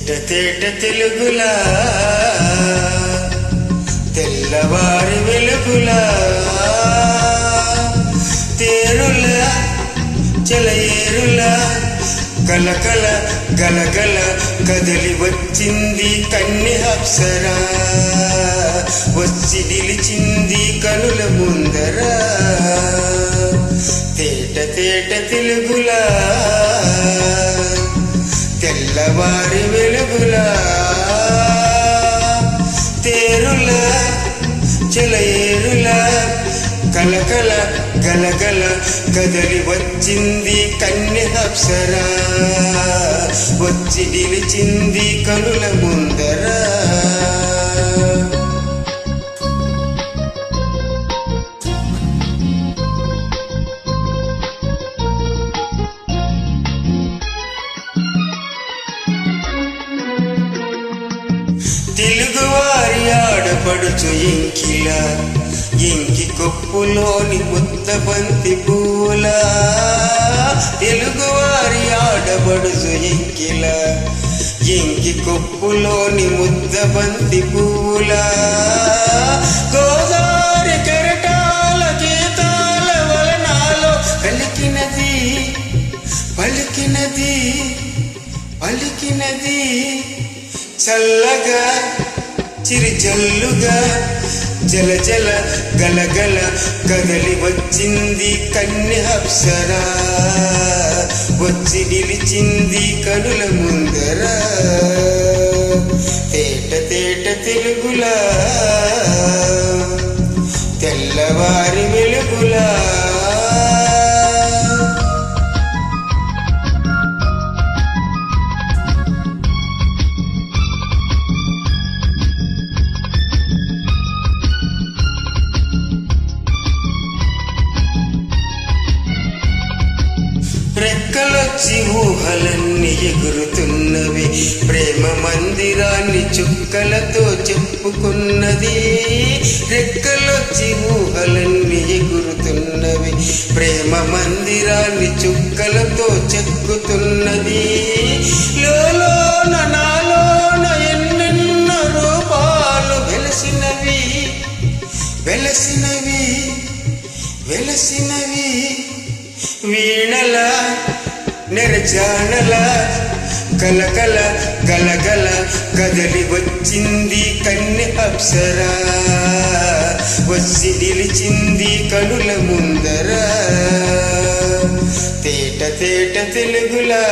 తేట తెలుగులా తెల్లవారి వెలుగులా తేరులా చెలయేరులా కలకల గలగల కదిలి వచ్చింది కన్నె అప్సరా వచ్చి నిలిచింది కనుల ముందర తేట తేట తెలుగులా తెల్లవారి వెలుగులా తేరులా చెలయేరులా కలకల గలగల కదలి వచ్చింది కన్నె అప్సరా వచ్చి నిలిచింది కనుల ముందర తెలుగువారి ఆడపడుచు ఇంకిలా ఇంకి కొప్పులోని ముద్దబంతి పూలా తెలుగువారి ఆడపడుచు ఇంకిలా ఇంకి కొప్పులోని ముద్దబంతి పూలా గోదావరి కెరటాల గీతాల వలనాలో పలికినది పలికినది పలికినది చల్లగా చిరిజల్లుగా జల జల గలగల కదలి వచ్చింది కన్నె అప్సరా వచ్చి నిలిచింది కనుల ముందర తేట తేట తెలుగులా తెల్లవారి వెలుగులా రెక్కలొచ్చి ఊహలన్నీ ఎగురుతున్నవి ప్రేమ మందిరాన్ని చుక్కలతో చెప్పుకున్నది రెక్కలొచ్చి ఊహలన్నీ ఎగురుతున్నవి ప్రేమ మందిరాన్ని చుక్కలతో చెక్కుతున్నది లోలోన నాలోన ఎన్నెన్నో రూపాలు వెలసినవి వెలసినవి వెలసినవి వీణల నెరజానల కలకల గలగల కదలి వచ్చింది కన్నె అప్సరా వచ్చి నిలిచింది కనుల ముందర తేట తేట తెలుగులా